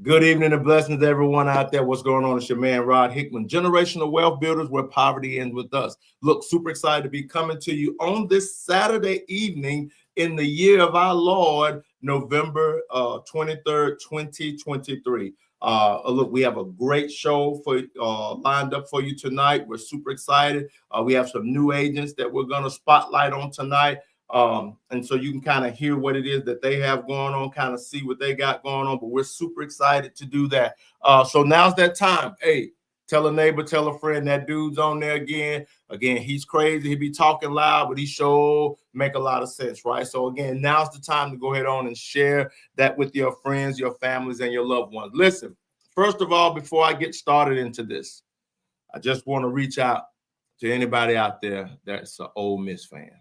Good evening and blessings to everyone out there. What's going on? It's your man, Rod Hickman, Generational Wealth Builders, where poverty ends with us. Look, super excited to be coming to you on this Saturday evening in the year of our Lord, November 23rd, 2023. Look, we have a great show for lined up for you tonight. We're super excited. We have some new agents that we're going to spotlight on tonight. And so you can kind of hear what it is that they have going on, kind of see what they got going on, but we're super excited to do that. So now's that time. Hey, tell a neighbor, tell a friend, that dude's on there again. Again, he's crazy. He be talking loud, but he sure make a lot of sense, right? So again, now's the time to go ahead on and share that with your friends, your families, and your loved ones. Listen, first of all, before I get started into this, I just want to reach out to anybody out there that's an Ole Miss fan.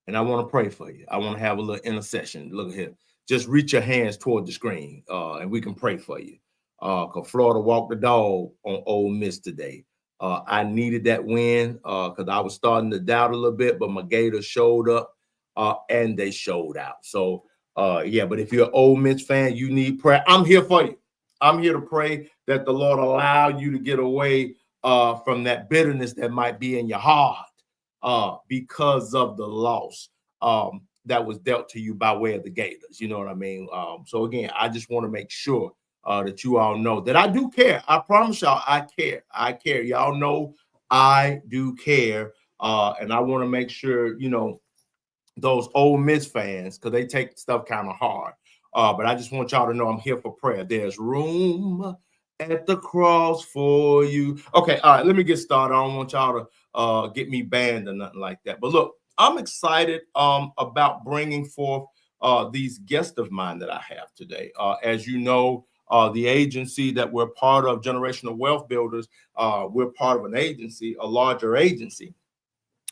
And I want to pray for you. I want to have a little intercession. Look here. Just reach your hands toward the screen, and we can pray for you. Because Florida walked the dog on Ole Miss today. I needed that win because I was starting to doubt a little bit, but my Gators showed up and they showed out. So, yeah, but if you're an Ole Miss fan, you need prayer. I'm here for you. I'm here to pray that the Lord allow you to get away from that bitterness that might be in your heart. Because of the loss that was dealt to you by way of the Gators. You know what I mean? So again, I just want to make sure that you all know that I do care. I promise y'all, I care. I care. Y'all know I do care. And I want to make sure, you know, those Ole Miss fans, because they take stuff kind of hard. But I just want y'all to know I'm here for prayer. There's room at the cross for you. Okay, all right, let me get started. I don't want y'all to get me banned or nothing like that. But look, I'm excited about bringing forth these guests of mine that I have today. As you know, the agency that we're part of, Generational Wealth Builders, we're part of an agency, a larger agency.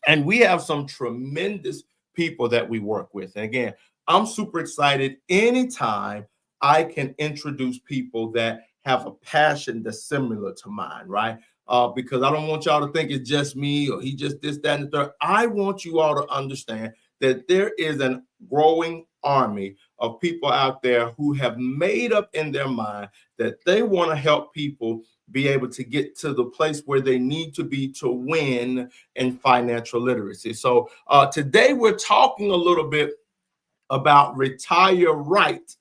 And we have some tremendous people that we work with. And again, I'm super excited anytime I can introduce people that have a passion that's similar to mine, right? Because I don't want y'all to think it's just me or he just this, that, and the third. I want you all to understand that there is a growing army of people out there who have made up in their mind that they want to help people be able to get to the place where they need to be to win in financial literacy. So today we're talking a little bit about retire right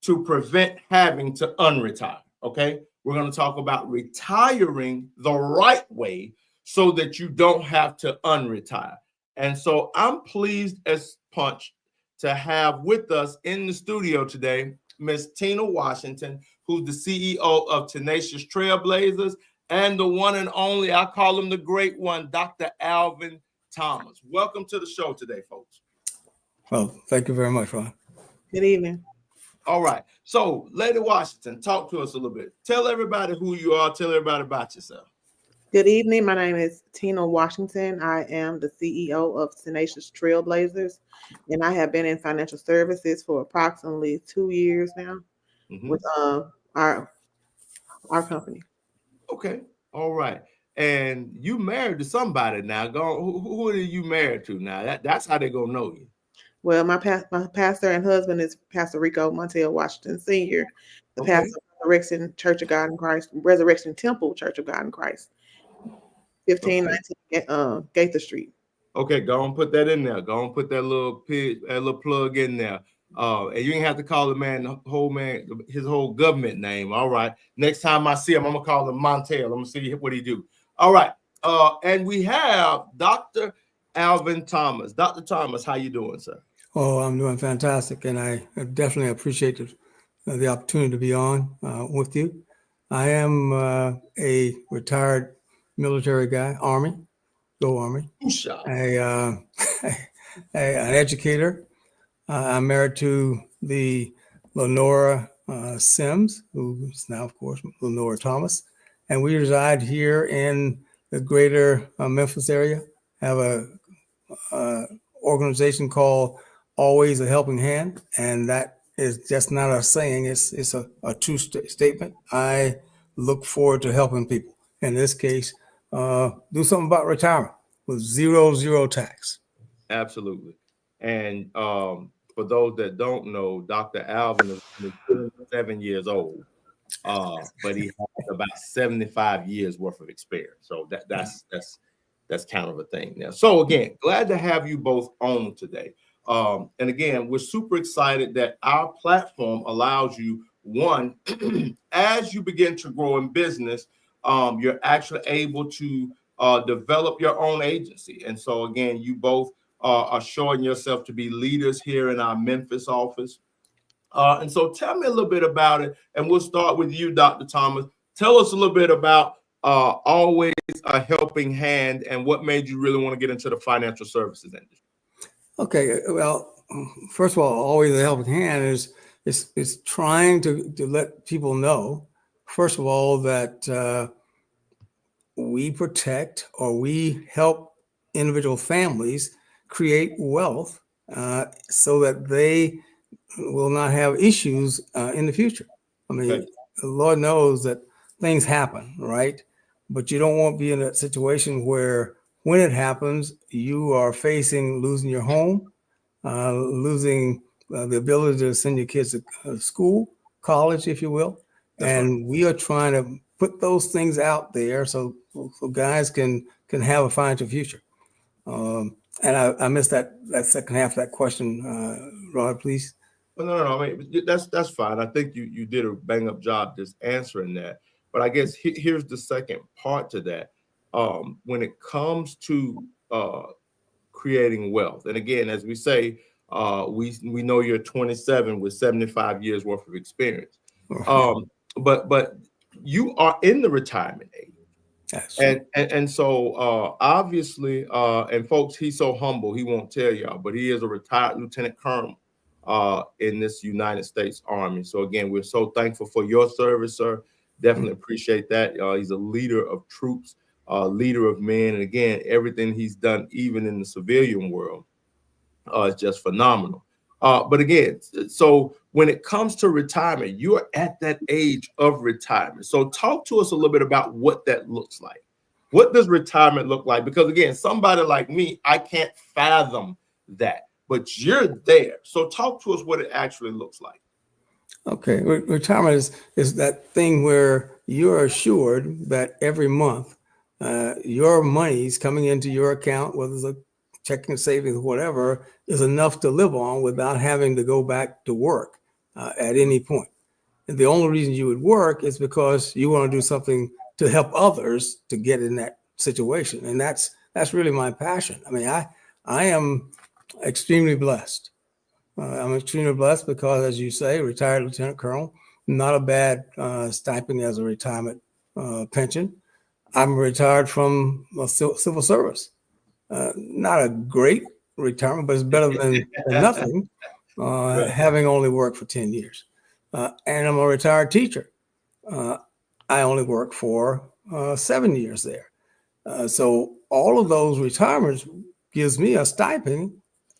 to prevent having to unretire, okay? We're going to talk about retiring the right way so that you don't have to unretire. And so I'm pleased as punch to have with us in the studio today, Miss Tina Washington, who's the CEO of Tenacious Trailblazers, and the one and only, I call him the great one, Dr. Alvin Thomas. Welcome to the show today, folks. Well, thank you very much, Ron. Good evening. All right. So, Lady Washington, talk to us a little bit. Tell everybody who you are. Tell everybody about yourself. Good evening. My name is Tina Washington. I am the CEO of Tenacious Trailblazers, and I have been in financial services for approximately 2 years now with our company. Okay. All right. And you married to somebody now. Who are you married to now? That's how they're gonna know you. Well, my pastor and husband is Pastor Rico Montel Washington Sr., the pastor of Resurrection Church of God in Christ, Resurrection Temple Church of God in Christ, 1519 Gaither Street. Okay, go on, put that in there. Go on, put that little plug in there. And you didn't have to call the man, his whole government name. All right. Next time I see him, I'm gonna call him Montel. I'm gonna see what he do. All right. And we have Dr. Alvin Thomas. Dr. Thomas, how you doing, sir? Oh, I'm doing fantastic, and I definitely appreciate the opportunity to be on with you. I am a retired military guy, Army, go Army. An educator. I'm married to the Lenora Sims, who is now, of course, Lenora Thomas, and we reside here in the greater Memphis area. Have a organization called Always a Helping Hand, and that is just not a saying, it's a true statement. I look forward to helping people. In this case, do something about retirement with zero tax. Absolutely. And for for those that don't know, Dr. Alvin is only 7 years old, but he has about 75 years worth of experience. So that's kind of a thing there. So again, glad to have you both on today. And again, we're super excited that our platform allows you, one, as you begin to grow in business, you're actually able to develop your own agency. And so again, you both are showing yourself to be leaders here in our Memphis office. And so tell me a little bit about it. And we'll start with you, Dr. Thomas. Tell us a little bit about Always a Helping Hand and what made you really want to get into the financial services industry. Okay, well, first of all, Always a Helping Hand is trying to let people know, first of all, that we protect or we help individual families create wealth so that they will not have issues in the future. I mean, okay. The Lord knows that things happen, right? But you don't want to be in a situation where when it happens, you are facing losing your home, losing the ability to send your kids to school, college, if you will. That's and right. We are trying to put those things out there so guys can have a financial future. And I missed that second half of that question, Rod, please. Well, no. I mean, that's fine. I think you did a bang up job just answering that. But I guess here's the second part to that. When it comes to creating wealth, and again, as we say, we know you're 27 with 75 years worth of experience. But you are in the retirement age. And so obviously, and folks, he's so humble, he won't tell y'all, but he is a retired lieutenant colonel in this United States Army. So again, we're so thankful for your service, sir. Definitely appreciate that. He's a leader of troops, leader of men. And again, everything he's done, even in the civilian world, is just phenomenal. But again, so when it comes to retirement, you're at that age of retirement. So talk to us a little bit about what that looks like. What does retirement look like? Because again, somebody like me, I can't fathom that, but you're there. So talk to us what it actually looks like. Okay, retirement is that thing where you're assured that every month your money's coming into your account, whether it's a checking, savings, whatever, is enough to live on without having to go back to work at any point. And the only reason you would work is because you want to do something to help others to get in that situation. And that's really my passion. I mean, I am extremely blessed. I'm extremely blessed because, as you say, retired lieutenant colonel, not a bad stipend as a retirement pension. I'm retired from civil service. Not a great retirement, but it's better than nothing, right. Having only worked for 10 years. And I'm a retired teacher. I only worked for 7 years there. So all of those retirements gives me a stipend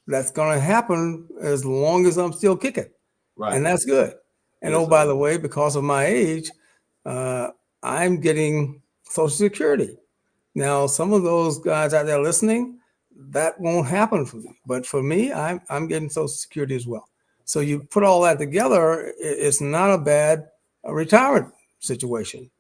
that's going to happen as long as I'm still kicking. Right. And that's good. And yes, by the way, because of my age, I'm getting Social Security. Now, some of those guys out there listening, that won't happen for me. But for me, I'm getting Social Security as well. So you put all that together, it's not a bad retirement situation.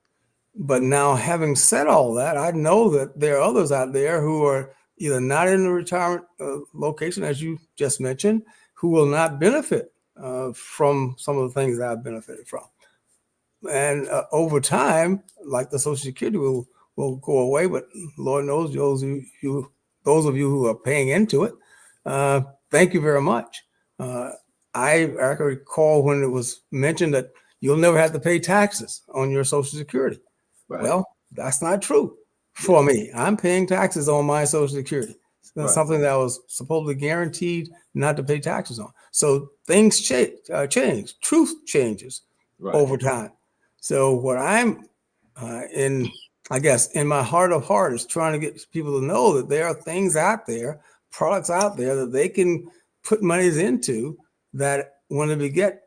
But now, having said all that, I know that there are others out there who are either not in the retirement location, as you just mentioned, who will not benefit from some of the things that I've benefited from. And over time, like the Social Security will go away, but Lord knows those of you who are paying into it, thank you very much. I can recall when it was mentioned that you'll never have to pay taxes on your Social Security. Right. Well, that's not true for me. I'm paying taxes on my Social Security. That's something that was supposedly guaranteed not to pay taxes on. So things change. Truth changes over time. So what I'm in my heart of heart is trying to get people to know that there are things out there, products out there that they can put monies into that when they get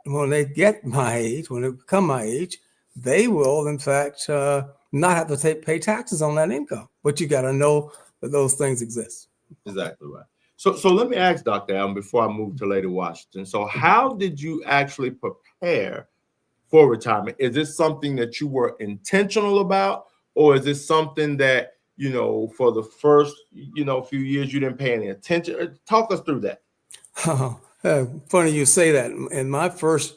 my age, when they become my age, they will in fact not have to pay taxes on that income. But you got to know that those things exist. Exactly right. So let me ask Dr. Allen before I move to Lady Washington. So how did you actually prepare for retirement? Is this something that you were intentional about, or is this something that, you know, for the first, you know, few years you didn't pay any attention? Talk us through that. Funny you say that. In my first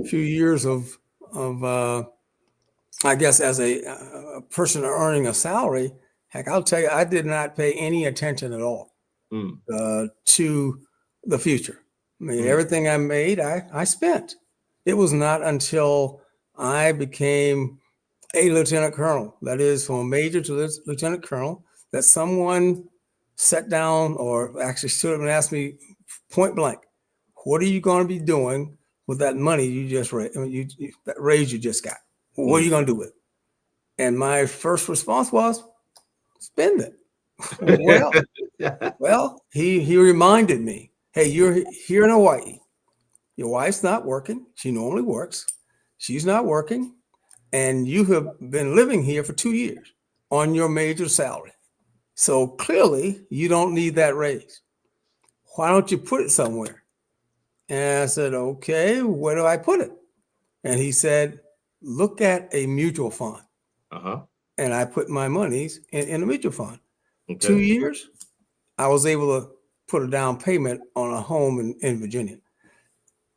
few years of I guess as a person earning a salary, heck, I'll tell you, I did not pay any attention at all to the future. I mean, everything I made, I spent. It was not until I became a lieutenant colonel, that is from a major to lieutenant colonel, that someone sat down or actually stood up and asked me point blank, what are you going to be doing with that money you just raised, that raise you just got? What are you going to do with it? And my first response was, spend it. Well, he reminded me, hey, you're here in Hawaii. Your wife's not working. She normally works. She's not working. And you have been living here for 2 years on your major salary. So clearly you don't need that raise. Why don't you put it somewhere? And I said, okay, where do I put it? And he said, look at a mutual fund. And I put my monies in a mutual fund. Okay. 2 years, I was able to put a down payment on a home in Virginia.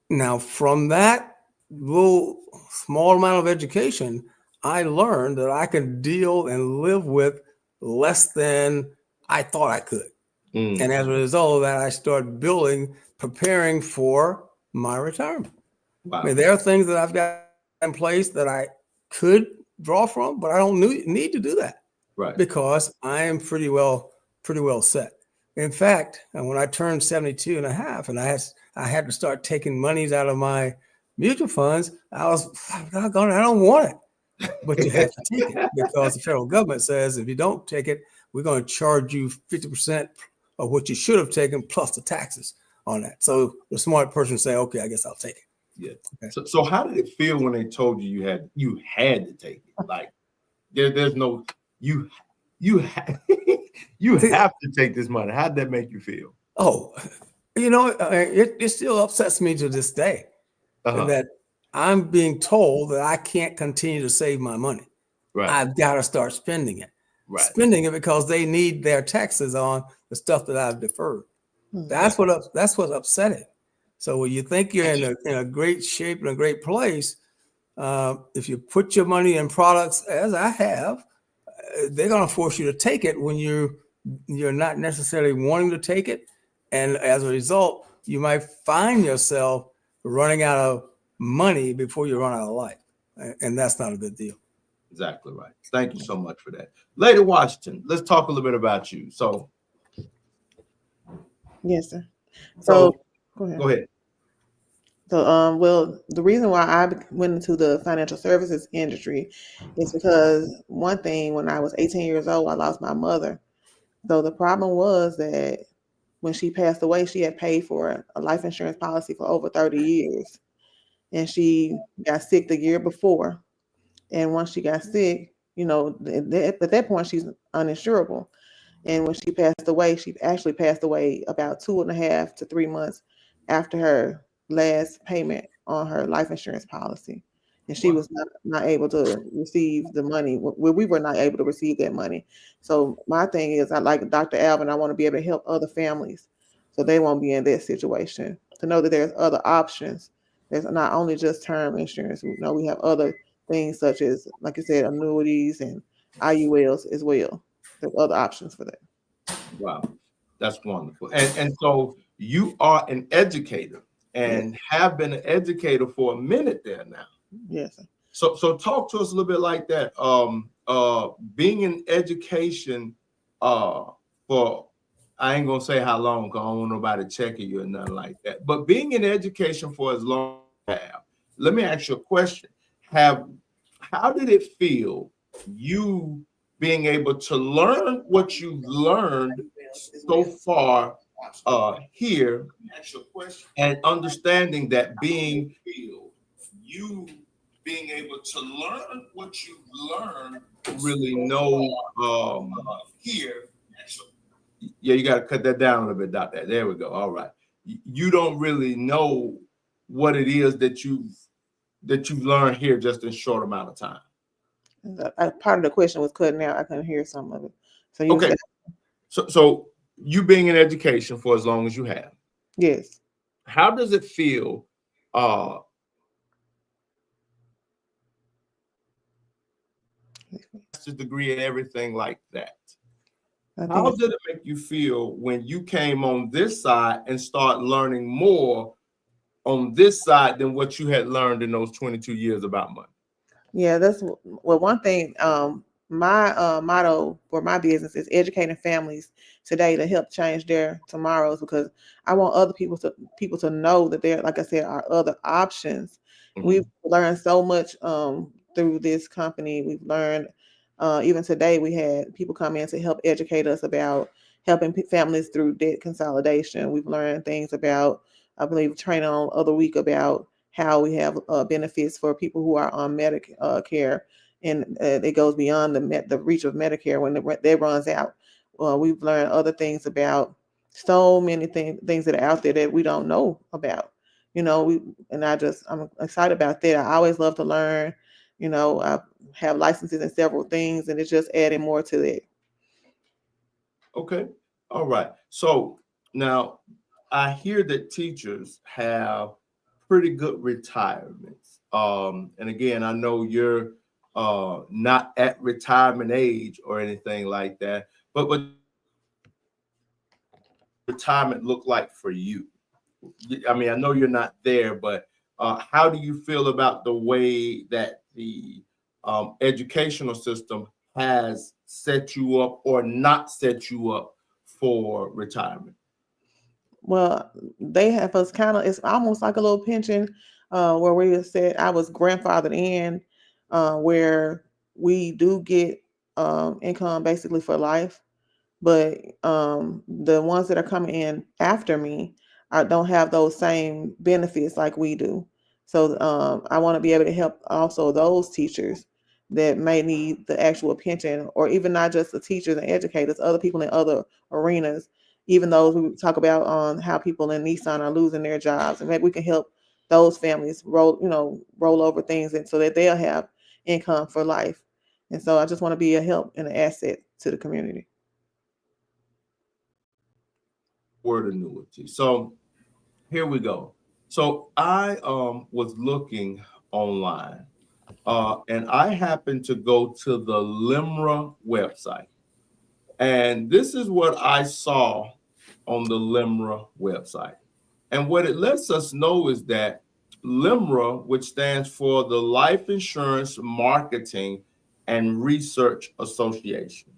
Now, from that little small amount of education, I learned that I could deal and live with less than I thought I could. And as a result of that, I started preparing for my retirement. Wow. I mean, there are things that I've got in place that I could draw from, but I don't need to do that. Right. Because I am pretty well set. In fact, when I turned 72 and a half and I had to start taking monies out of my mutual funds, I was, I don't want it. But you have to take it because the federal government says if you don't take it, we're going to charge you 50% of what you should have taken plus the taxes on that. So the smart person say, okay, I guess I'll take it. Yeah. Okay. So how did it feel when they told you you had to take it? Like there's no you have to take this money. How did that make you feel? Oh, you know, it still upsets me to this day that I'm being told that I can't continue to save my money. Right. I've got to start spending it. Right. Spending it because they need their taxes on the stuff that I've deferred. That's what's upsetting. So when you think you're in a great shape and a great place, if you put your money in products, as I have, they're going to force you to take it when you're not necessarily wanting to take it. And as a result, you might find yourself running out of money before you run out of life. And that's not a good deal. Exactly right. Thank you so much for that. Lady Washington, let's talk a little bit about you. So. Yes, sir. So go ahead. So, well, the reason why I went into the financial services industry is because one thing, when I was 18 years old, I lost my mother. So the problem was that when she passed away, she had paid for a life insurance policy for over 30 years. And she got sick the year before. And once she got sick, you know, at that point, she's uninsurable. And when she passed away, she actually passed away about 2.5 to 3 months after her last payment on her life insurance policy. And she was not able to receive the money. We were not able to receive that money. So my thing is, I like Dr. Alvin, I want to be able to help other families so they won't be in that situation, to know that there's other options. There's not only just term insurance. We know we have other things such as, like you said, annuities and IULs as well. There's other options for that. Wow, that's wonderful. And so you are an educator and have been an educator for a minute there now. Yes. So talk to us a little bit like that. Being in education for, I ain't gonna say how long because I don't want nobody checking you or nothing like that. But being in education for as long as you have, let me ask you a question. How did it feel you being able to learn what you've learned so far here and understanding that being able to learn what you've learned, really know here. Yeah, you got to cut that down a little bit, Doctor. There we go. All right. You don't really know what it is that you've learned here just in a short amount of time. Part of the question was cutting out. I couldn't hear some of it. So you Okay. So you being in education for as long as you have. Yes. How does it feel? Master's degree and everything like that. How did it make you feel when you came on this side and start learning more on this side than what you had learned in those 22 years about money? Yeah, that's one thing. My motto for my business is educating families today to help change their tomorrows, because I want other people to know that there, like I said, are other options. Mm-hmm. We've learned so much through this company. We've learned even today we had people come in to help educate us about helping families through debt consolidation. We've learned things about, I believe, training on other week about how we have benefits for people who are on Medicare, and it goes beyond the reach of Medicare when that runs out. We've learned other things about so many things that are out there that we don't know about. I'm excited about that. I always love to learn. I have licenses in several things, and it's just adding more to it. Okay. All right. So now I hear that teachers have pretty good retirements. And again, I know you're not at retirement age or anything like that, but what retirement look like for you? I mean, I know you're not there, but how do you feel about the way that the educational system has set you up or not set you up for retirement? Well, they have us it's almost like a little pension where we said I was grandfathered in, where we do get income basically for life. But the ones that are coming in after me don't have those same benefits like we do. So I want to be able to help also those teachers that may need the actual pension, or even not just the teachers and educators, other people in other arenas, even those we talk about on how people in Nissan are losing their jobs, and maybe we can help those families roll over things, and so that they'll have income for life. And so I just want to be a help and an asset to the community. Word annuity. So here we go. So I was looking online and I happened to go to the LIMRA website. And this is what I saw on the LIMRA website. And what it lets us know is that LIMRA, which stands for the Life Insurance Marketing and Research Association,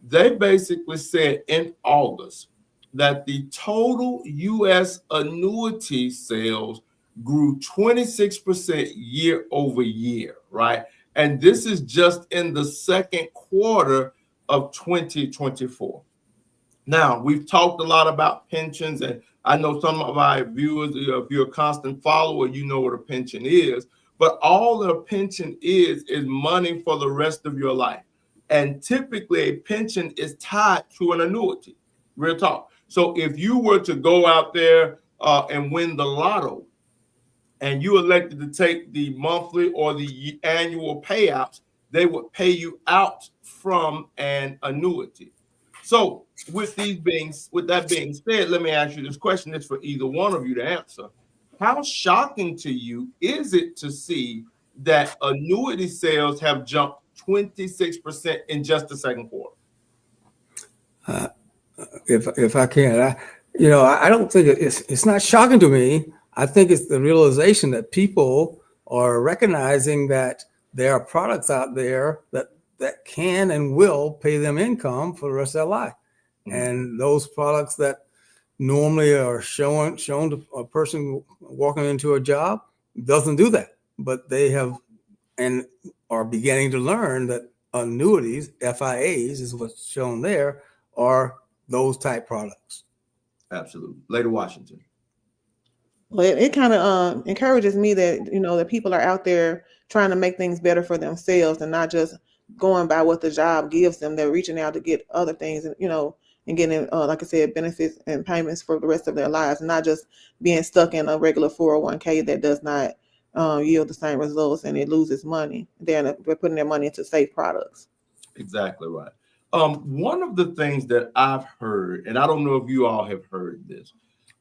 they basically said in August that the total U.S. annuity sales grew 26% year over year, right? And this is just in the second quarter of 2024. Now, we've talked a lot about pensions, and I know some of our viewers, if you're a constant follower, you know what a pension is, but all a pension is money for the rest of your life. And typically a pension is tied to an annuity, real talk. So if you were to go out there and win the lotto and you elected to take the monthly or the annual payouts, they would pay you out from an annuity. So with that being said, let me ask you this question. It's for either one of you to answer. How shocking to you is it to see that annuity sales have jumped 26% in just the second quarter? If I can, I don't think it's not shocking to me. I think it's the realization that people are recognizing that there are products out there that can and will pay them income for the rest of their life. Mm-hmm. And those products that normally are shown to a person walking into a job doesn't do that. But they have and are beginning to learn that annuities, FIAs is what's shown there, are those type products. Absolutely. Lady Washington. Well, it kind of encourages me that, that people are out there trying to make things better for themselves and not just going by what the job gives them. They're reaching out to get other things. And, and getting, like I said, benefits and payments for the rest of their lives, and not just being stuck in a regular 401k that does not yield the same results and it loses money. They're putting their money into safe products. Exactly right. One of the things that I've heard, and I don't know if you all have heard this,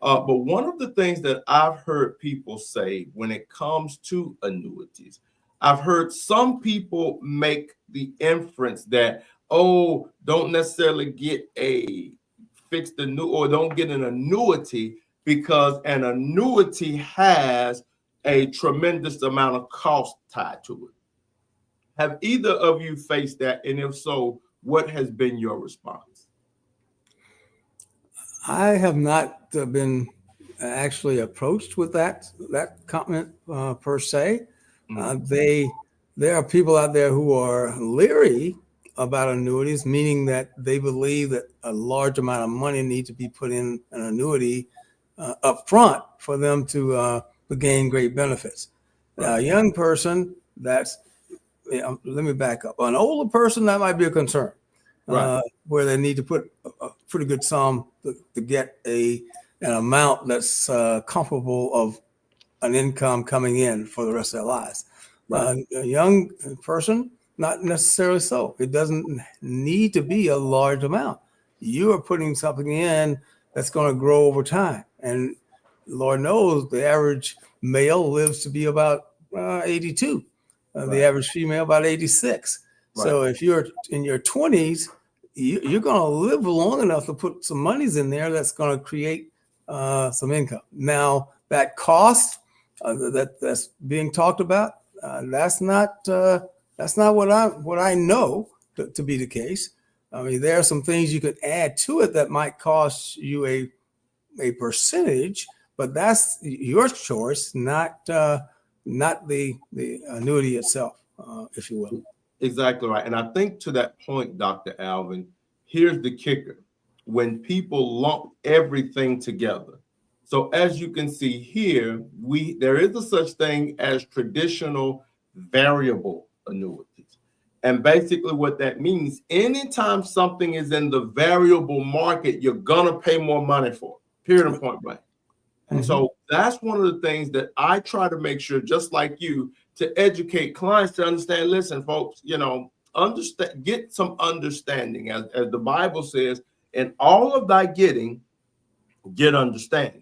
but one of the things that I've heard people say when it comes to annuities, I've heard some people make the inference that, oh, don't necessarily get a fixed annuity or don't get an annuity because an annuity has a tremendous amount of cost tied to it. Have either of you faced that? And if so, what has been your response? I have not been actually approached with that comment per se. There are people out there who are leery about annuities, meaning that they believe that a large amount of money needs to be put in an annuity up front for them to gain great benefits. Now, a young person, let me back up. An older person, that might be a concern, where they need to put a pretty good sum to get an amount that's comparable of an income coming in for the rest of their lives. A young person, not necessarily so. It doesn't need to be a large amount. You are putting something in that's going to grow over time. And Lord knows the average male lives to be about 82. The average female about 86. So if you're in your 20s, you're going to live long enough to put some monies in there that's going to create some income. Now, that cost that's being talked about, that's not what I know to be the case. I mean, there are some things you could add to it that might cost you a percentage, but that's your choice, not the annuity itself, if you will. Exactly right. And I think to that point, Dr. Alvin, here's the kicker. When people lump everything together. So as you can see here, there is a such thing as traditional variable annuities. And basically what that means, anytime something is in the variable market, you're going to pay more money for it, period and point blank. And so that's one of the things that I try to make sure, just like you, to educate clients to understand, listen, folks, understand, get some understanding. As the Bible says, in all of thy getting, get understanding.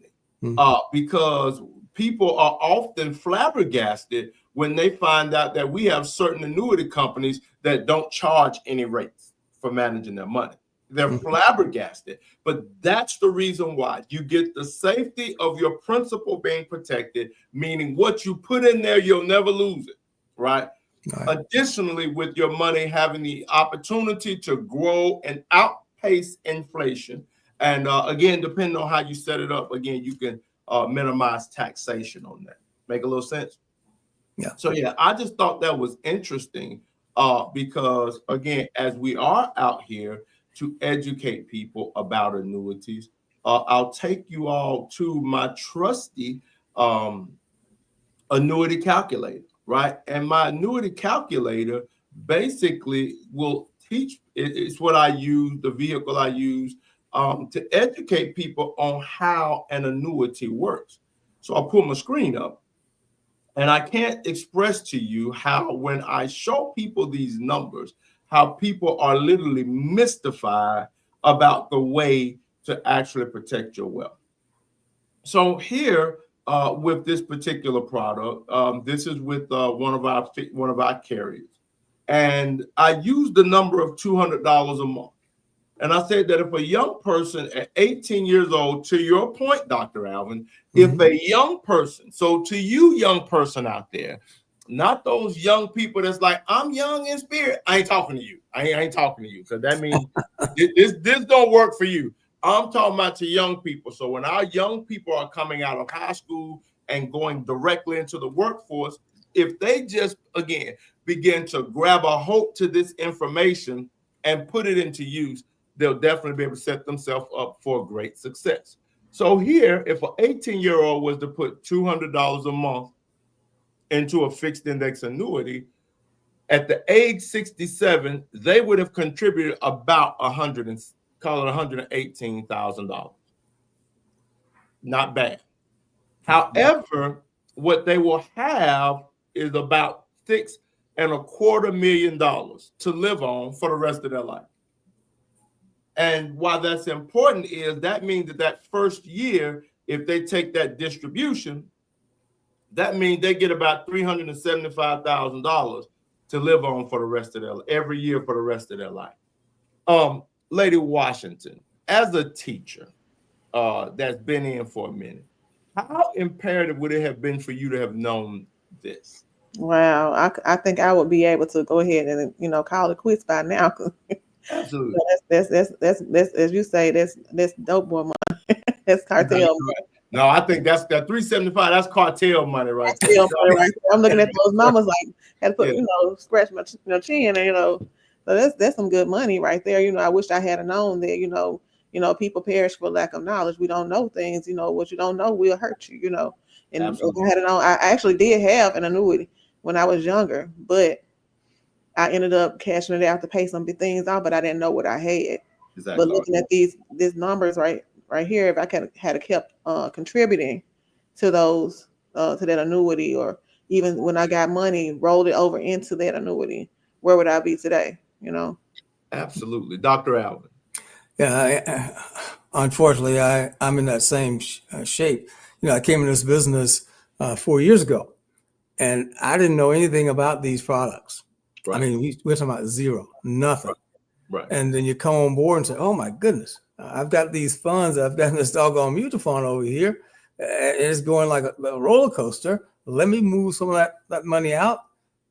Because people are often flabbergasted when they find out that we have certain annuity companies that don't charge any rates for managing their money. They're flabbergasted, but that's the reason why. You get the safety of your principal being protected, meaning what you put in there, you'll never lose it, right? Additionally, with your money having the opportunity to grow and outpace inflation. And again, depending on how you set it up, again, you can minimize taxation on that. Make a little sense? Yeah. So yeah, I just thought that was interesting because again, as we are out here to educate people about annuities, I'll take you all to my trusty annuity calculator, right? And my annuity calculator basically will teach, it's what I use, the vehicle I use to educate people on how an annuity works. So I'll pull my screen up. And I can't express to you how, when I show people these numbers, how people are literally mystified about the way to actually protect your wealth. So here, with this particular product, this is with one of our carriers, and I use the number of $200 a month. And I said that if a young person at 18 years old, to your point, Dr. Alvin, if a young person, so to you, young person out there, not those young people that's like, I'm young in spirit. I ain't talking to you. I ain't talking to you, because that means this don't work for you. I'm talking about to young people. So when our young people are coming out of high school and going directly into the workforce, if they just, again, begin to grab a hold to this information and put it into use, they'll definitely be able to set themselves up for great success. So here, if an 18-year-old was to put $200 a month into a fixed index annuity, at the age 67, they would have contributed about $160. call it $118,000. Not bad. However, what they will have is about $6.25 million to live on for the rest of their life. And why that's important is that means that first year, if they take that distribution, that means they get about $375,000 to live on for the rest of every year for the rest of their life. Lady Washington, as a teacher that's been in for a minute, how imperative would it have been for you to have known this? Wow, I think I would be able to go ahead and call it quits by now. Absolutely. That's as you say, that's dope boy money. That's cartel money. No, I think that's that 375. That's cartel money, right? Cartel money right there. I'm looking at those numbers like had to put scratch my chin, and so that's some good money right there. I wish I had known that. People perish for lack of knowledge. We don't know things. What you don't know will hurt you. And Absolutely. if I had known, I actually did have an annuity when I was younger, but I ended up cashing it out to pay some things off, but I didn't know what I had. Exactly. But looking at these numbers right here, if I had kept contributing to those to that annuity, or even when I got money, rolled it over into that annuity, where would I be today? Absolutely, Dr. Alvin. Yeah, unfortunately, I'm in that same shape. I came in this business 4 years ago, and I didn't know anything about these products. Right. I mean, we're talking about zero, nothing. Right. And then you come on board and say, oh my goodness, I've got these funds. I've got this doggone mutual fund over here. It's going like a roller coaster. Let me move some of that money out.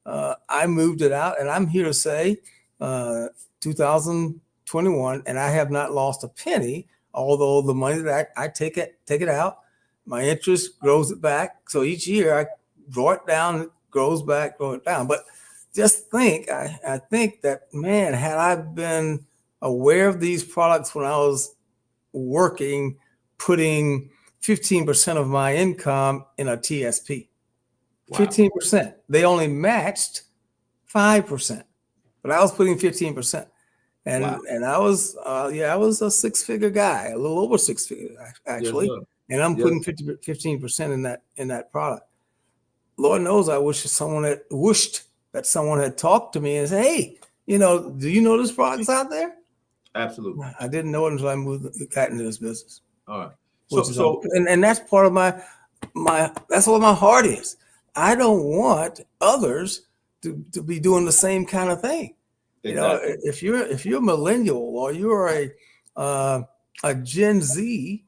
I moved it out, and I'm here to say 2021, and I have not lost a penny, although the money that I take it out, my interest grows it back. So each year I draw it down, it grows back, grow it down. But just think, I think that, man, had I been aware of these products when I was working, putting 15% of my income in a TSP, wow. 15%. They only matched 5%, but I was putting 15%. And wow. And I was a six-figure guy, a little over six figures actually. Yes, and I'm putting 15% in that product. Lord knows I wished that someone had talked to me and said, hey, do you know this product's out there? Absolutely. I didn't know it until I got into this business. All right. And that's part of that's what my heart is. I don't want others to be doing the same kind of thing. Exactly. If you're a millennial or you're a Gen Z,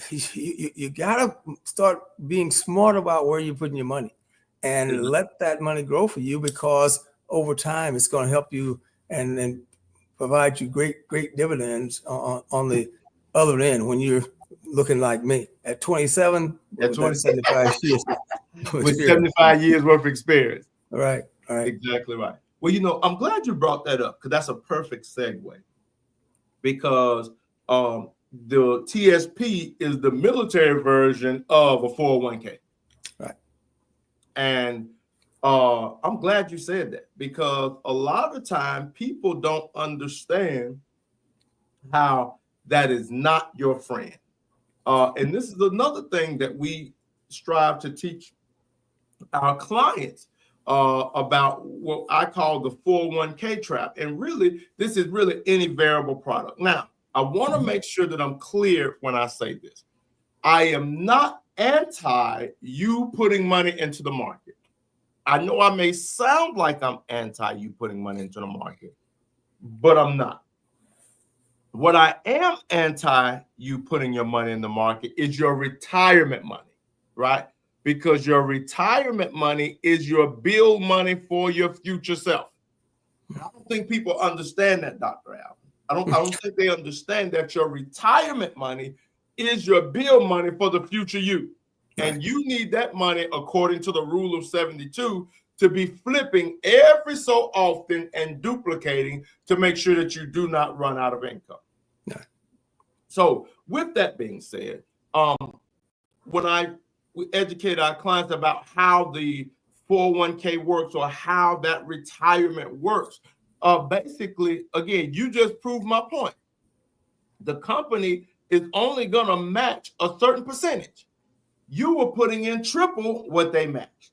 you gotta start being smart about where you're putting your money, and let that money grow for you, because over time it's going to help you and provide you great dividends on the other end when you're looking like me at 27, at 75 years with 75 years worth of experience. Right. Exactly right. Well, I'm glad you brought that up, because that's a perfect segue, because the TSP is the military version of a 401k. Right. And I'm glad you said that, because a lot of the time people don't understand how that is not your friend. And this is another thing that we strive to teach our clients about what I call the 401k trap. And really, this is really any variable product. Now, I want to make sure that I'm clear when I say this. I am not anti you putting money into the market. I know I may sound like I'm anti you putting money into the market, but I'm not. What I am anti you putting your money in the market is your retirement money, right? Because your retirement money is your bill money for your future self. I don't think people understand that, Dr. Alvin. I don't think they understand that your retirement money is your bill money for the future you. And you need that money, according to the rule of 72, to be flipping every so often and duplicating to make sure that you do not run out of income. Yeah. So with that being said, when we educate our clients about how the 401k works, or how that retirement works, basically, again, you just proved my point. the company is only going to match a certain percentage. You were putting in triple what they matched.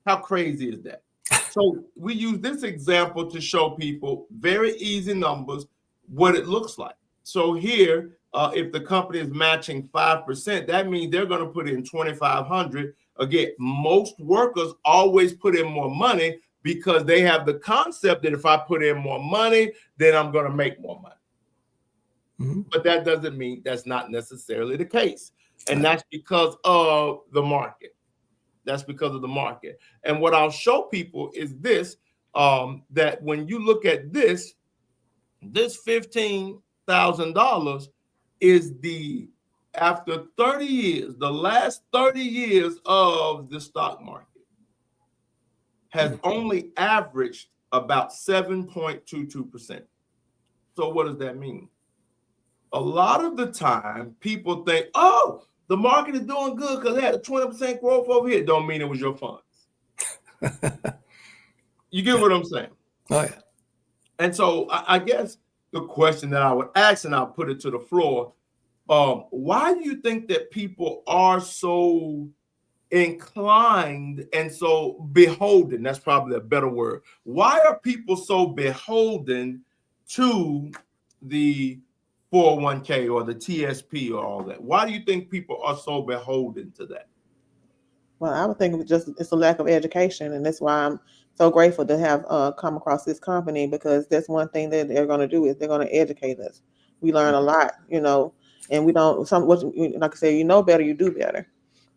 How crazy is that? So we use this example to show people very easy numbers, what it looks like. So here, if the company is matching 5%, that means they're going to put in $2,500. Again, most workers always put in more money because they have the concept that if I put in more money, then I'm going to make more money. But that doesn't mean that's not necessarily the case. And that's because of the market. That's because of the market. And what I'll show people is this, that when you look at this $15,000 is after 30 years, the last 30 years of the stock market has only averaged about 7.22%. So what does that mean? A lot of the time, people think, oh, the market is doing good because they had a 20% growth over here. Don't mean it was your funds. You get what I'm saying? Oh, yeah. And so I guess the question that I would ask, and I'll put it to the floor, why do you think that people are so inclined and so beholden? That's probably a better word. Why are people so beholden to the 401k or the TSP or all that? Why do you think people are so beholden to that? Well, I would think it's a lack of education, and that's why I'm so grateful to have come across this company, because that's one thing that they're going to do is they're going to educate us. We learn a lot, and we don't. Like I said, you know better, you do better.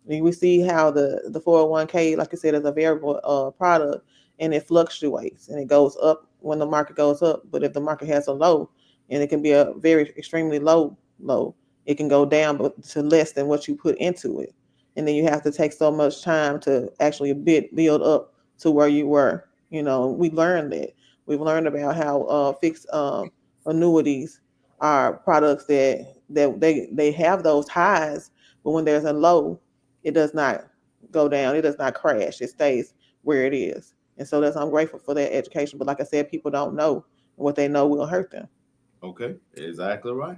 We see how the 401k, like I said, is a variable product, and it fluctuates and it goes up when the market goes up. But if the market has a low, and it can be a very extremely low, it can go down but to less than what you put into it. And then you have to take so much time to actually build up to where you were. We learned that. We've learned about how fixed annuities are products that they have those highs, but when there's a low, it does not go down. It does not crash. It stays where it is. And so I'm grateful for that education. But like I said, people don't know. What they know will hurt them. Okay, exactly right.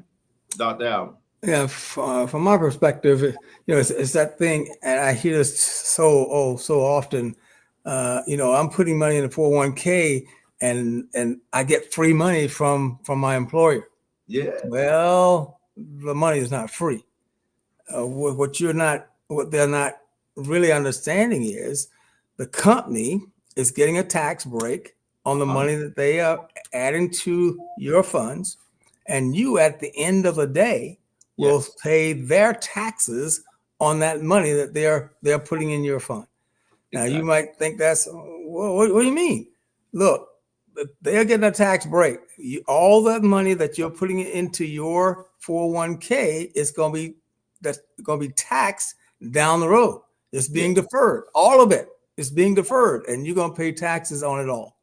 Dr. Allen. Yeah, from my perspective, it's that thing, and I hear this so often. I'm putting money in the 401k, and I get free money from my employer. Yeah. Well, the money is not free. What they're not really understanding is the company is getting a tax break on the money that they are adding to your funds, and you at the end of the day will pay their taxes on that money that they're putting in your fund. Now you might think that's what do you mean? Look, they're getting a tax break. All that money that you're putting into your 401k is going to be taxed down the road. It's being deferred. All of it is being deferred, and you're going to pay taxes on it all.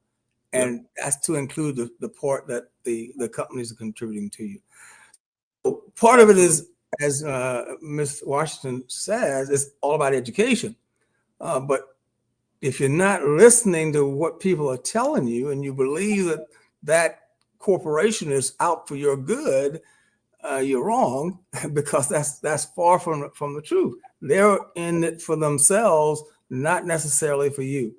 And that's to include the part that the companies are contributing to you. So part of it is, as Ms. Washington says, it's all about education. But if you're not listening to what people are telling you, and you believe that corporation is out for your good, you're wrong, because that's far from the truth. They're in it for themselves, not necessarily for you.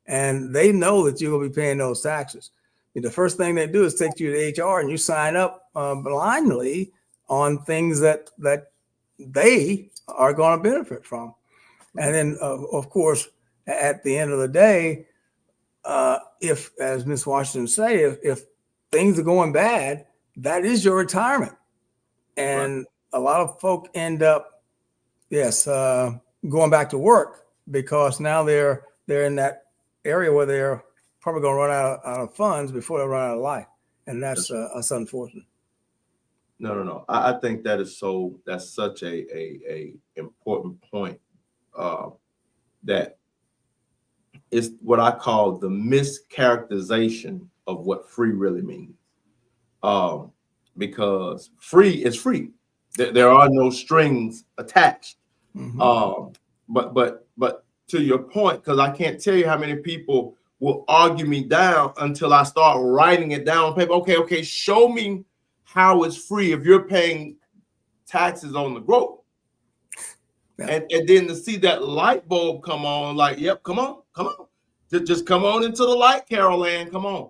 And they know that you're going to be paying those taxes. The first thing they do is take you to HR, and you sign up blindly on things that they are going to benefit from. And then, of course, at the end of the day, if, as Ms. Washington say, if things are going bad, that is your retirement. And a lot of folk end up, going back to work, because now they're in that area where they're probably going to run out of funds before they run out of life. And that's unfortunate. No. I think that's such a important point, that is what I call the mischaracterization of what free really means. Because free is free. There are no strings attached. But to your point, because I can't tell you how many people will argue me down until I start writing it down on paper. Okay, show me how it's free if you're paying taxes on the growth. Yeah. And then to see that light bulb come on, like, yep, come on. Just come on into the light, Carol Ann, come on.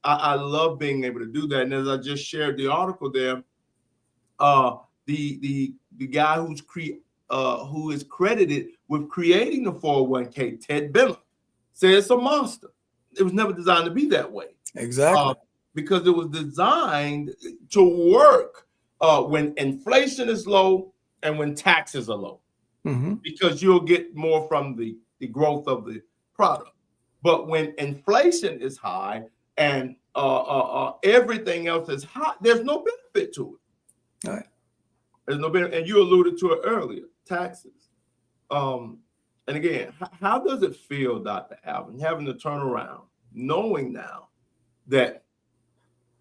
I love being able to do that. And as I just shared the article there, the guy who is credited with creating the 401k, Ted Benner, said it's a monster. It was never designed to be that way. Exactly. Because it was designed to work when inflation is low and when taxes are low. Mm-hmm. Because you'll get more from the growth of the product. But when inflation is high and everything else is high, there's no benefit to it. All right. There's no benefit. And you alluded to it earlier, taxes. And again, how does it feel, Dr. Alvin, having to turn around, knowing now that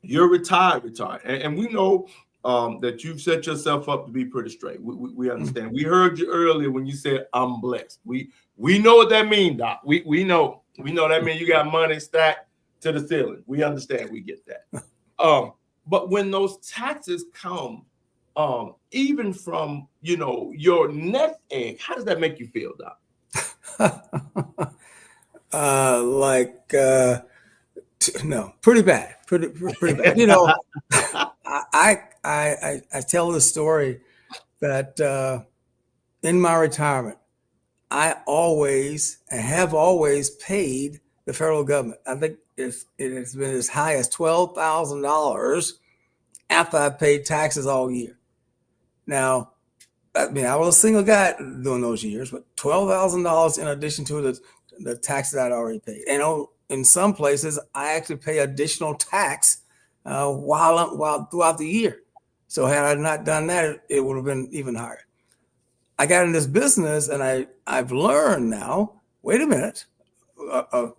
you're retired, and we know that you've set yourself up to be pretty straight. We understand. Mm-hmm. We heard you earlier when you said, I'm blessed. We know what that means, Doc. We know that means you got money stacked to the ceiling. We understand. We get that. But when those taxes come, even from, your nest egg, how does that make you feel, Doc? No, pretty bad. Pretty bad. I tell the story that in my retirement, I have always paid the federal government. I think it has been as high as $12,000 after I paid taxes all year. Now, I mean, I was a single guy during those years, but $12,000 in addition to the taxes I'd already paid. And in some places, I actually pay additional tax while throughout the year. So had I not done that, it would have been even higher. I got in this business, and I've learned now. Wait a minute, a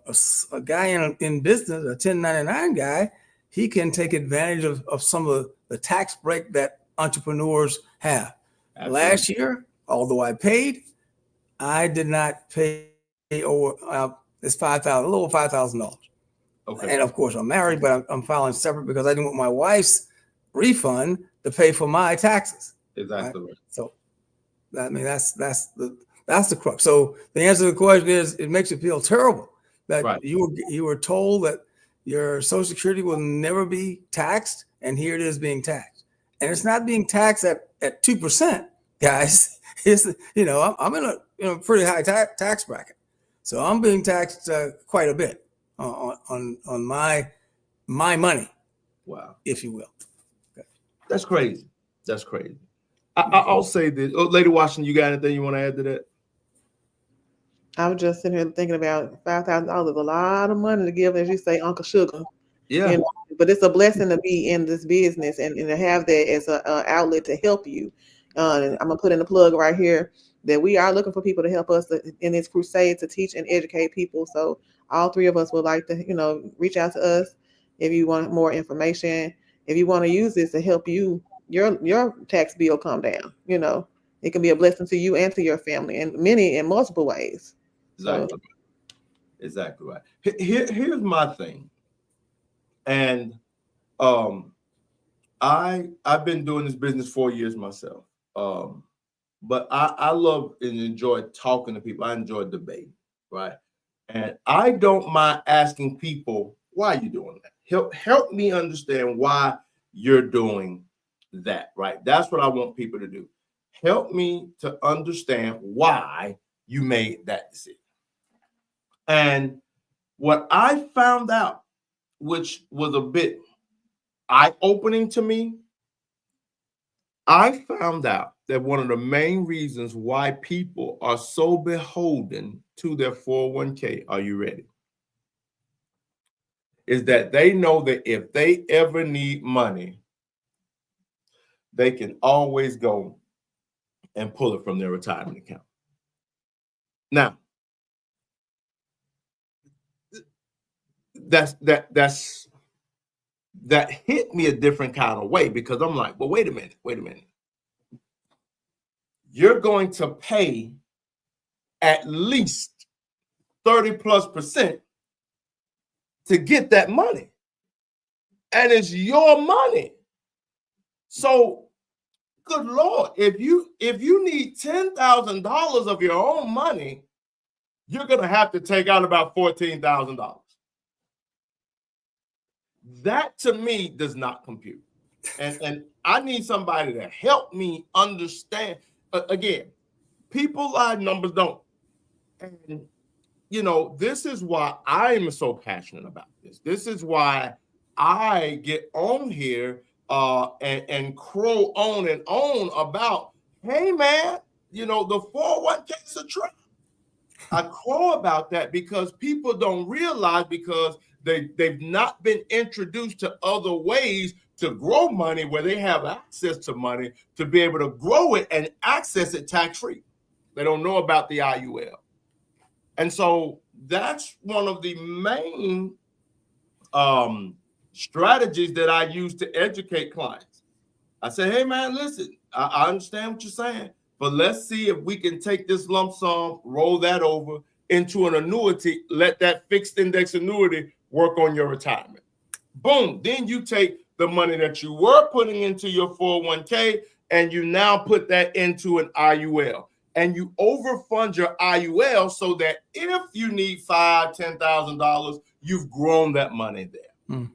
guy in business, a 1099 guy, he can take advantage of some of the tax break that entrepreneurs have. Absolutely. Last year, although I paid, I did not pay over. It's $5,000, a little $5,000. Okay. And of course, I'm married, but I'm filing separate because I didn't want my wife's refund to pay for my taxes. Exactly. Right? So, I mean, that's the crux. So the answer to the question is, it makes you feel terrible that right. you were told that your Social Security will never be taxed, and here it is being taxed, and it's not being taxed at 2%, guys. It's I'm in a pretty high tax bracket. So I'm being taxed quite a bit on my money. Wow, if you will. Okay. That's crazy. That's crazy. I'll say this. Lady Washington, you got anything you want to add to that? I was just sitting here thinking about $5,000 is a lot of money to give, as you say, Uncle Sugar. Yeah. But it's a blessing to be in this business and to have that as an outlet to help you. And I'm gonna put in a plug right here that we are looking for people to help us in this crusade to teach and educate people. So all three of us would like to, reach out to us if you want more information. If you want to use this to help your tax bill come down, it can be a blessing to you and to your family in multiple ways. Exactly. So. Exactly right. Here's my thing. And I've been doing this business 4 years myself. But I love and enjoy talking to people. I enjoy debate, right? And I don't mind asking people, why are you doing that? Help me understand why you're doing that, right? That's what I want people to do. Help me to understand why you made that decision. And what I found out, which was a bit eye-opening to me, I found out that one of the main reasons why people are so beholden to their 401k, are you ready? Is that they know that if they ever need money, they can always go and pull it from their retirement account. Now, that hit me a different kind of way, because I'm like, well, wait a minute. You're going to pay at least 30+% to get that money. And it's your money. So, good Lord, if you need $10,000 of your own money, you're gonna have to take out about $14,000. That to me does not compute. And I need somebody to help me understand. Again, people lie, numbers don't. And this is why I'm so passionate about this. This is why I get on here and crow on and on about, hey man, the 401k is a trap. I crow about that because people don't realize, because they've not been introduced to other ways to grow money where they have access to money to be able to grow it and access it tax-free. They don't know about the IUL. And so that's one of the main strategies that I use to educate clients. I say, hey man, listen, I understand what you're saying, but let's see if we can take this lump sum, roll that over into an annuity, let that fixed index annuity work on your retirement. Boom. Then you take the money that you were putting into your 401k and you now put that into an IUL. And you overfund your IUL so that if you need $5,000, $10,000, you've grown that money there. Mm.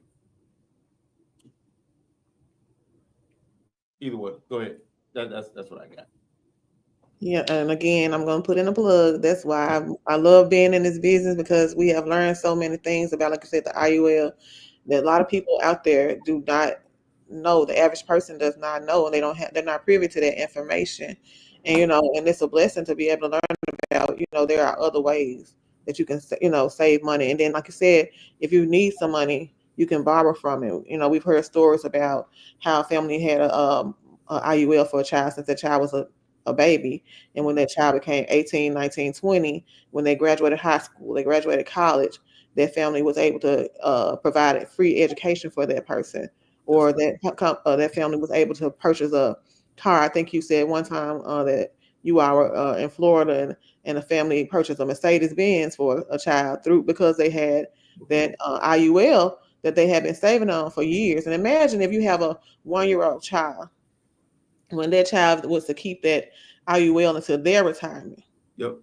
Either way, go ahead. That's what I got. Yeah, and again, I'm going to put in a plug. That's why I love being in this business, because we have learned so many things about, like I said, the IUL, that a lot of people out there do not know. The average person does not know, and they're not privy to that information. And and it's a blessing to be able to learn about. There are other ways that you can save money. And then, like you said, if you need some money, you can borrow from it. We've heard stories about how a family had a IUL for a child since the child was a baby, and when that child became 18, 19, 20, when they graduated high school, they graduated college, their family was able to provide a free education for that person, or that family was able to purchase a car. I think you said one time that you are in Florida, and a family purchased a Mercedes-Benz for a child because they had that IUL that they had been saving on for years. And imagine if you have a 1-year-old child, when their child was to keep that IUL until their retirement. Yep.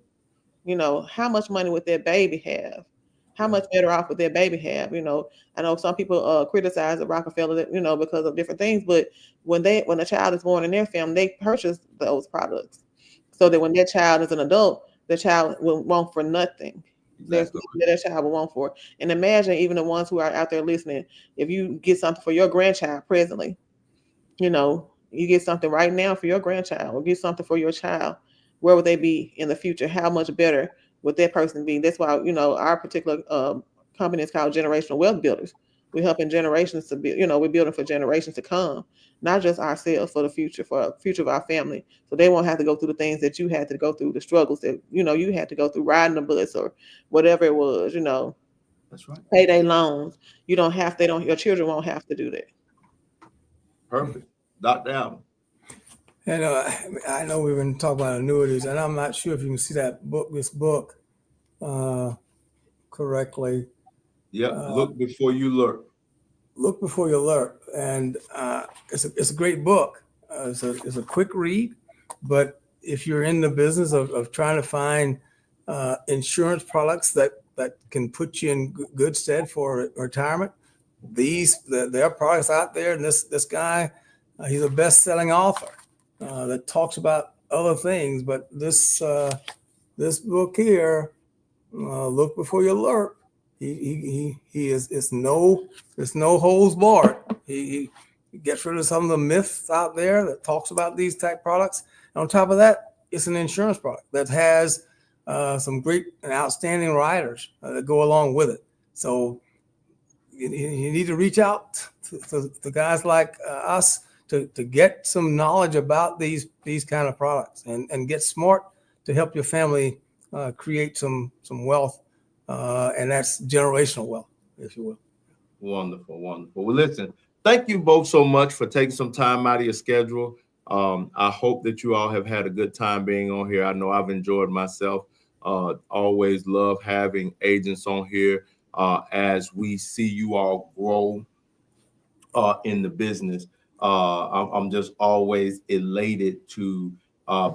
How much money would their baby have? How much better off would their baby have? I know some people criticize the Rockefeller, because of different things, but when a child is born in their family, they purchase those products so that when their child is an adult, the child will want for nothing. Exactly. There's nothing that their child will want for. And imagine even the ones who are out there listening, if you get something for your grandchild presently, you get something right now for your grandchild, or get something for your child, where would they be in the future? How much better would that person be? That's why, our particular company is called Generational Wealth Builders. We're helping generations to build, we're building for generations to come, not just ourselves, for the future of our family. So they won't have to go through the things that you had to go through, the struggles that, you had to go through riding the bus or whatever it was, That's right. Payday loans. Your children won't have to do that. Perfect. Dr. Allen. And I know we've been talking about annuities, and I'm not sure if you can see this book correctly. Yeah, Look Before You Lurk. Look Before You Lurk, and it's a great book. It's a quick read, but if you're in the business of trying to find insurance products that can put you in good stead for retirement, there are products out there, and this guy, he's a best-selling author that talks about other things, but this book here, Look Before You Lurk, it's no holds barred. He gets rid of some of the myths out there that talks about these type products. And on top of that, it's an insurance product that has some great and outstanding riders that go along with it. So you need to reach out to guys like us to get some knowledge about these kind of products and get smart to help your family create some wealth, and that's generational wealth, if you will. Wonderful, wonderful. Well, listen, thank you both so much for taking some time out of your schedule. I hope that you all have had a good time being on here. I know I've enjoyed myself. Always love having agents on here as we see you all grow in the business. I'm just always elated to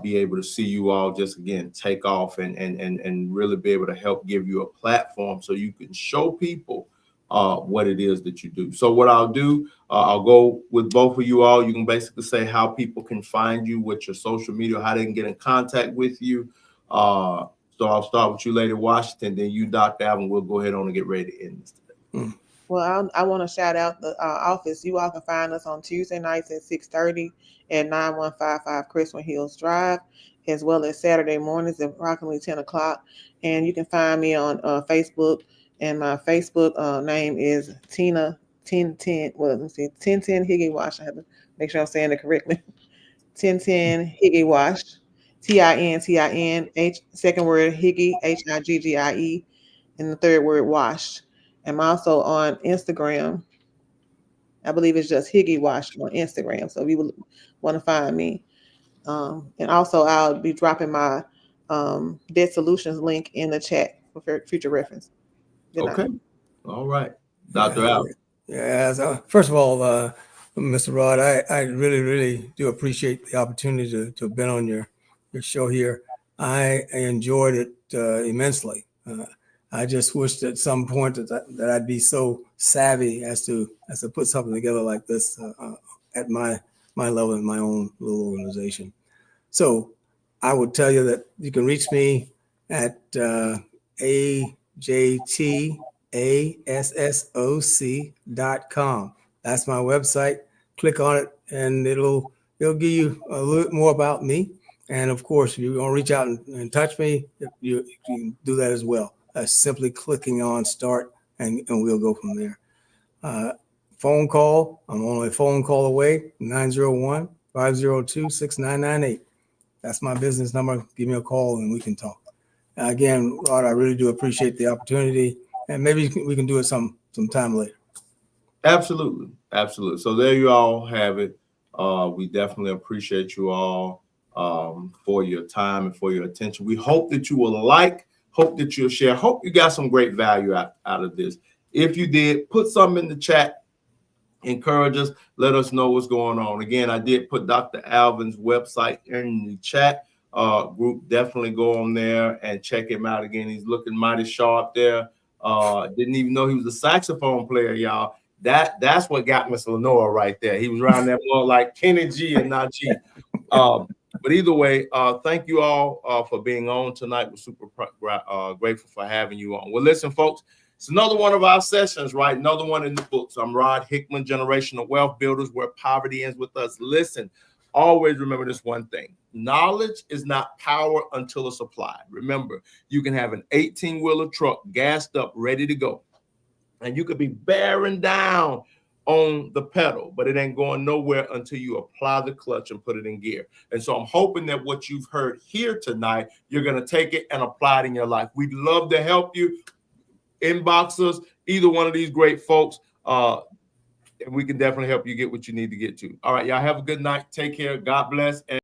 be able to see you all just again take off and really be able to help give you a platform so you can show people what it is that you do. So what I'll do, I'll go with both of you all. You can basically say how people can find you, what your social media, how they can get in contact with you. So I'll start with you, Lady Washington, then you, Dr. Alvin. We'll go ahead on and get ready to end this today. Well, I want to shout out the office. You all can find us on Tuesday nights at 6:30 at 9155 Crestwood Hills Drive, as well as Saturday mornings at approximately 10 o'clock. And you can find me on Facebook, and my Facebook name is Tina 1010. Well, let me see, 1010 Higgy Wash. I have to make sure I'm saying it correctly. 1010 Higgy Wash, TINTIN, second word Higgy, HIGGIE, and the third word Wash. I'm also on Instagram. I believe it's just Higgy Wash on Instagram. So if you would want to find me. And also I'll be dropping my Debt Solutions link in the chat for future reference. Good okay. Night. All right. Dr. Al. Yeah. So first of all, Mr. Rod, I really, really do appreciate the opportunity to have been on your show here. I enjoyed it immensely. I just wished at some point that I'd be so savvy as to put something together like this at my level in my own little organization. So I would tell you that you can reach me at ajtassoc.com. That's my website. Click on it, and it'll give you a little bit more about me. And of course, if you want to reach out and touch me, you can do that as well. Simply clicking on start, and we'll go from there. Phone call, I'm only a phone call away, 901-502-6998. That's my business number. Give me a call and we can talk. Again, Rod, I really do appreciate the opportunity, and maybe we can do it some time later. Absolutely. Absolutely. So there you all have it. We definitely appreciate you all for your time and for your attention. We hope that you will hope that you'll share. Hope you got some great value out of this. If you did, put something in the chat. Encourage us. Let us know what's going on. Again, I did put Dr. Alvin's website in the chat group. Definitely go on there and check him out. Again, he's looking mighty sharp there. Didn't even know he was a saxophone player, y'all. That's what got Miss Lenore right there. He was around there more like Kenny G and not G. But either way, thank you all for being on tonight. We're super grateful for having you on. Well, listen, folks, it's another one of our sessions, right? Another one in the books. I'm Rod Hickman, Generational Wealth Builders, where poverty ends with us. Listen, always remember this one thing. Knowledge is not power until it's applied. Remember, you can have an 18-wheeler truck gassed up, ready to go, and you could be bearing down on the pedal, but it ain't going nowhere until you apply the clutch and put it in gear. And so I'm hoping that what you've heard here tonight, you're going to take it and apply it in your life. We'd love to help you. Inbox us, either one of these great folks, and we can definitely help you get what you need to get to. All right, y'all have a good night. Take care. God bless. And